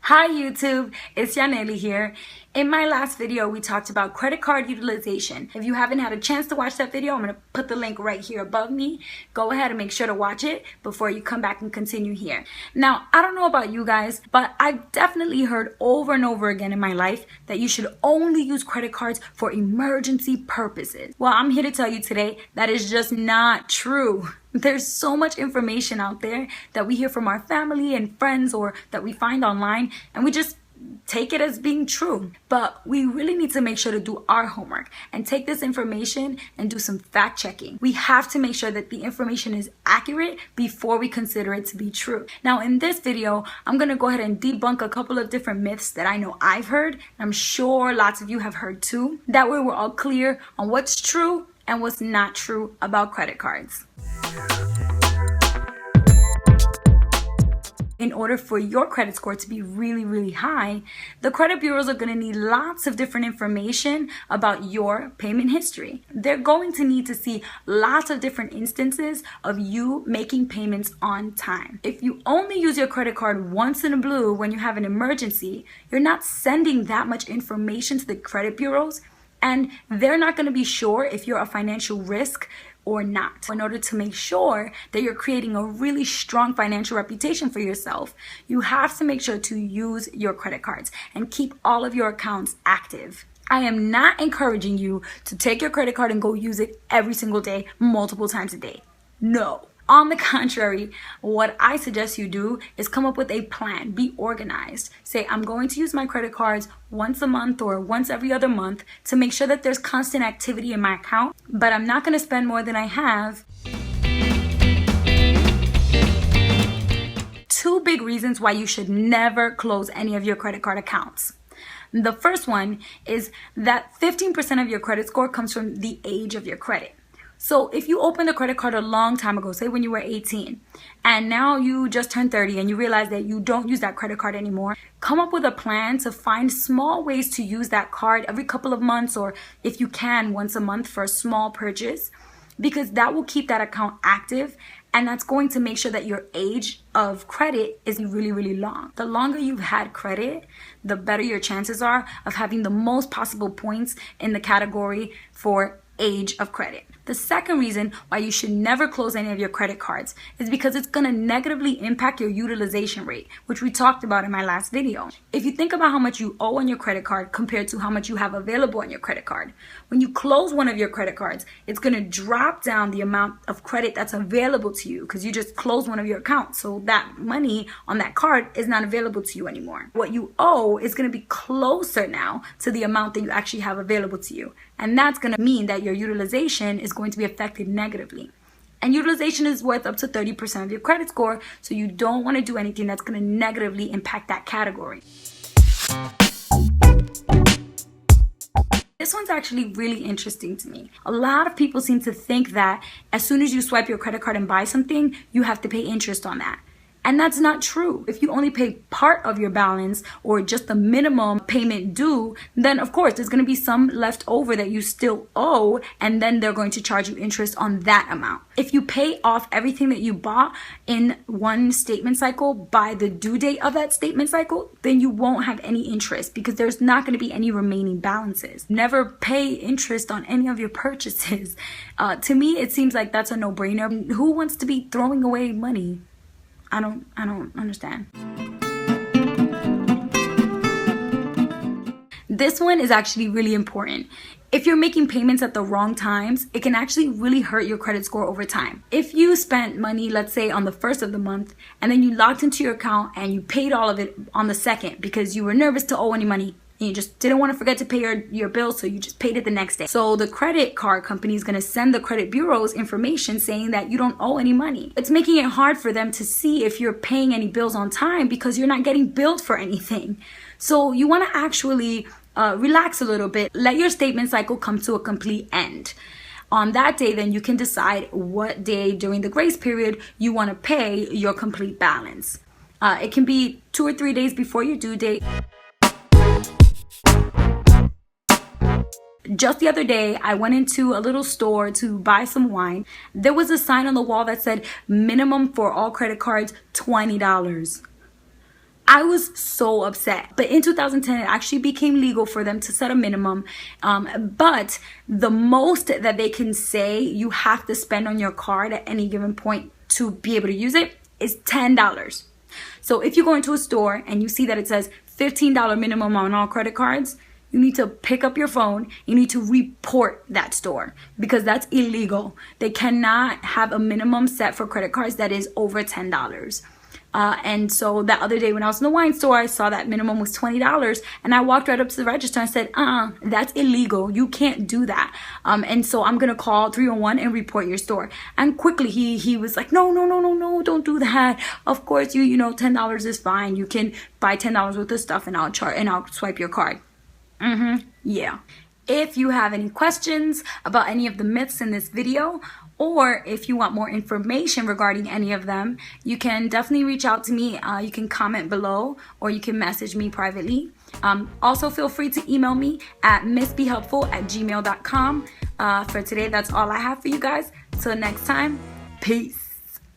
Hi YouTube, it's Yaneli here. In my last video, we talked about credit card utilization. If you haven't had a chance to watch that video, I'm going to put the link right here above me. Go ahead and make sure to watch it before you come back and continue here. Now, I don't know about you guys, but I've definitely heard over and over again in my life that you should only use credit cards for emergency purposes. Well, I'm here to tell you today that is just not true. There's so much information out there that we hear from our family and friends or that we find online, and we just take it as being true. But we really need to make sure to do our homework and take this information and do some fact checking. We have to make sure that the information is accurate before we consider it to be true. Now in this video, I'm going to go ahead and debunk a couple of different myths that I know I've heard. I'm sure lots of you have heard too. That way we're all clear on what's true and what's not true about credit cards. In order for your credit score to be really high, the credit bureaus are going to need lots of different information about your payment history. They're going to need to see lots of different instances of you making payments on time. If you only use your credit card once in a blue when you have an emergency, you're not sending that much information to the credit bureaus, and they're not going to be sure if you're a financial risk or not. In order to make sure that you're creating a really strong financial reputation for yourself, you have to make sure to use your credit cards and keep all of your accounts active. I am not encouraging you to take your credit card and go use it every single day, multiple times a day. No. On the contrary, what I suggest you do is come up with a plan. Be organized. Say, I'm going to use my credit cards once a month or once every other month to make sure that there's constant activity in my account, but I'm not going to spend more than I have. Two big reasons why you should never close any of your credit card accounts. The first one is that 15% of your credit score comes from the age of your credit. So if you opened a credit card a long time ago, say when you were 18, and now you just turned 30 and you realize that you don't use that credit card anymore, come up with a plan to find small ways to use that card every couple of months, or if you can, once a month for a small purchase, because that will keep that account active, and that's going to make sure that your age of credit is really long. The longer you've had credit, the better your chances are of having the most possible points in the category for age of credit. The second reason why you should never close any of your credit cards is because it's going to negatively impact your utilization rate, which we talked about in my last video. If you think about how much you owe on your credit card compared to how much you have available on your credit card, when you close one of your credit cards, it's going to drop down the amount of credit that's available to you because you just closed one of your accounts. So that money on that card is not available to you anymore. What you owe is going to be closer now to the amount that you actually have available to you. And that's going to mean that your utilization is going to be affected negatively. And utilization is worth up to 30% of your credit score, so you don't want to do anything that's going to negatively impact that category. This one's actually really interesting to me. A lot of people seem to think that as soon as you swipe your credit card and buy something, you have to pay interest on that. And that's not true. If you only pay part of your balance or just the minimum payment due, then of course there's going to be some left over that you still owe, and then they're going to charge you interest on that amount. If you pay off everything that you bought in one statement cycle by the due date of that statement cycle, then you won't have any interest because there's not going to be any remaining balances. Never pay interest on any of your purchases. To me, it seems like that's a no-brainer. Who wants to be throwing away money? I don't understand. This one is actually really important. If you're making payments at the wrong times, it can actually really hurt your credit score over time. If you spent money, let's say on the first of the month, and then you logged into your account and you paid all of it on the second because you were nervous to owe any money, and you just didn't want to forget to pay your bill, so you just paid it the next day. So the credit card company is going to send the credit bureaus information saying that you don't owe any money. It's making it hard for them to see if you're paying any bills on time because you're not getting billed for anything. So you want to actually relax a little bit. Let your statement cycle come to a complete end. On that day, then you can decide what day during the grace period you want to pay your complete balance. It can be 2 or 3 days before your due date. Just the other day, I went into a little store to buy some wine. There was a sign on the wall that said minimum for all credit cards, $20. I was so upset. But in 2010, it actually became legal for them to set a minimum. But the most that they can say you have to spend on your card at any given point to be able to use it is $10. So if you go into a store and you see that it says $15 minimum on all credit cards, you need to pick up your phone. You need to report that store because that's illegal. They cannot have a minimum set for credit cards that is over $10. And so that other day when I was in the wine store, I saw that minimum was $20, and I walked right up to the register and said, that's illegal. You can't do that. And so I'm going to call 301 and report your store. And quickly he was like, no, don't do that. Of course, you know, $10 is fine. You can buy $10 worth of stuff and I'll swipe your card. Yeah. If you have any questions about any of the myths in this video, or if you want more information regarding any of them, you can definitely reach out to me. You can comment below or you can message me privately. Also, feel free to email me at MissBeHelpful@gmail.com. For today, that's all I have for you guys. Till next time, peace.